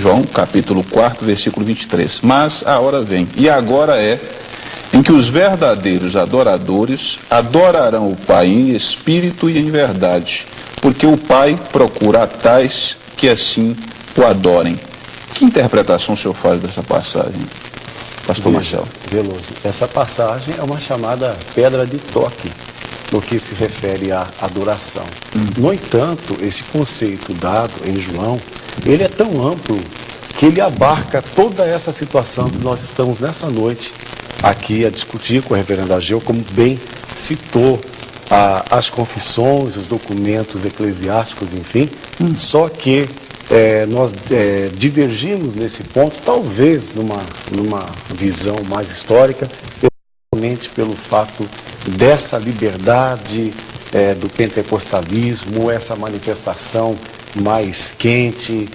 João, capítulo 4, versículo 23. Mas a hora vem, e agora é, em que os verdadeiros adoradores adorarão o Pai em espírito e em verdade, porque o Pai procura a tais que assim o adorem. Que interpretação o senhor faz dessa passagem, pastor Marcelo? Veloso, essa passagem é uma chamada pedra de toque no que se refere à adoração. No entanto, esse conceito dado em João, ele é tão amplo que ele abarca toda essa situação que nós estamos nessa noite aqui a discutir com o reverendo Ageu, como bem citou as confissões, os documentos eclesiásticos, enfim, só que nós divergimos nesse ponto, talvez numa visão mais histórica, exatamente pelo fato dessa liberdade do pentecostalismo, essa manifestação mais quente,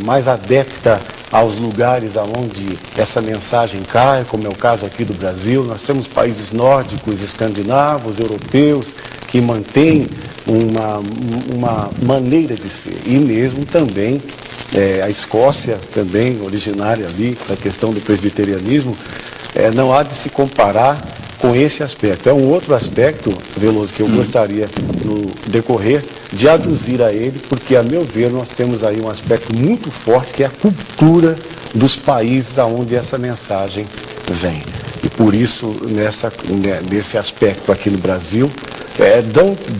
mais adepta aos lugares aonde essa mensagem cai, como é o caso aqui do Brasil. Nós temos países nórdicos, escandinavos, europeus, que mantêm uma maneira de ser. E mesmo também a Escócia, também originária ali, a questão do presbiterianismo, não há de se comparar com esse aspecto. É um outro aspecto, Veloso, que eu gostaria, no decorrer, de aduzir a ele, porque, a meu ver, nós temos aí um aspecto muito forte, que é a cultura dos países aonde essa mensagem vem. E por isso, nesse aspecto aqui no Brasil,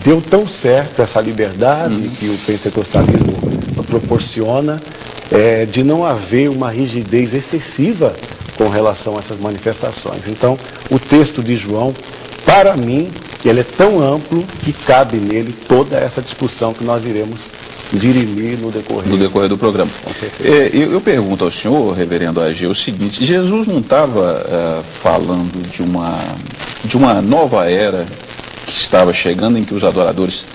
deu tão certo essa liberdade que o pentecostalismo proporciona, de não haver uma rigidez excessiva com relação a essas manifestações. Então, o texto de João, para mim, ele é tão amplo que cabe nele toda essa discussão que nós iremos dirimir no decorrer do programa. Com certeza. Eu pergunto ao senhor, reverendo Ageu, o seguinte: Jesus não estava falando de uma nova era que estava chegando, em que os adoradores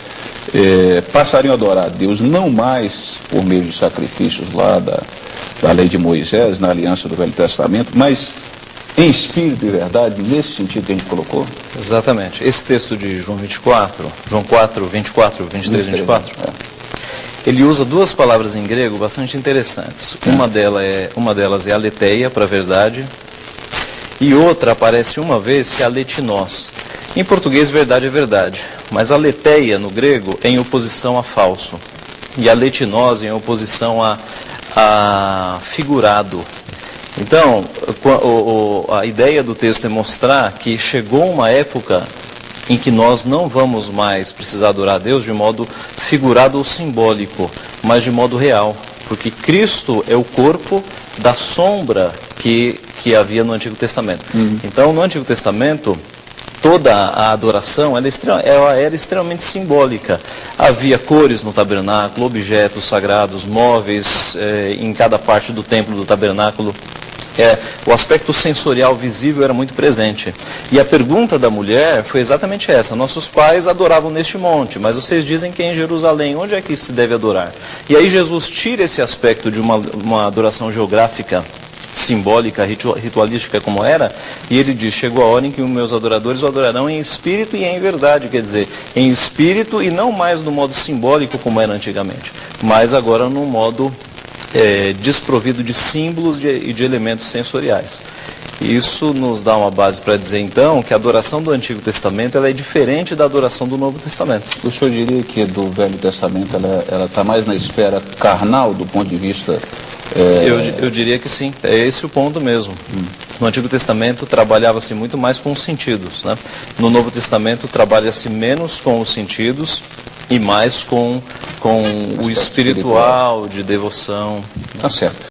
passariam a adorar a Deus não mais por meio de sacrifícios lá da lei de Moisés, na aliança do Velho Testamento, mas em espírito e verdade, nesse sentido que a gente colocou? Exatamente. Esse texto de João 24, João 4, 24, 23, 24, ele usa duas palavras em grego bastante interessantes. Uma delas é aletheia, para a verdade, e outra aparece uma vez, que é aletinós. Em português, verdade é verdade, mas aletheia no grego é em oposição a falso, e aletinós em oposição a figurado. Então, a ideia do texto é mostrar que chegou uma época em que nós não vamos mais precisar adorar a Deus de modo figurado ou simbólico, mas de modo real, porque Cristo é o corpo da sombra que havia no Antigo Testamento. Então, no Antigo Testamento, toda a adoração ela era extremamente simbólica. Havia cores no tabernáculo, objetos sagrados, móveis em cada parte do templo do tabernáculo. O aspecto sensorial visível era muito presente. E a pergunta da mulher foi exatamente essa: nossos pais adoravam neste monte, mas vocês dizem que é em Jerusalém, onde é que se deve adorar? E aí Jesus tira esse aspecto de uma adoração geográfica, simbólica, ritualística como era, e ele diz: chegou a hora em que os meus adoradores o adorarão em espírito e em verdade, quer dizer, em espírito e não mais no modo simbólico como era antigamente, mas agora no modo desprovido de símbolos e de elementos sensoriais. Isso nos dá uma base para dizer, então, que a adoração do Antigo Testamento ela é diferente da adoração do Novo Testamento. O senhor diria que do Velho Testamento ela está mais na esfera carnal, do ponto de vista... Eu diria que sim, é esse o ponto mesmo. No Antigo Testamento trabalhava-se muito mais com os sentidos, né? No Novo Testamento trabalha-se menos com os sentidos e mais com o espiritual, de devoção. Tá certo.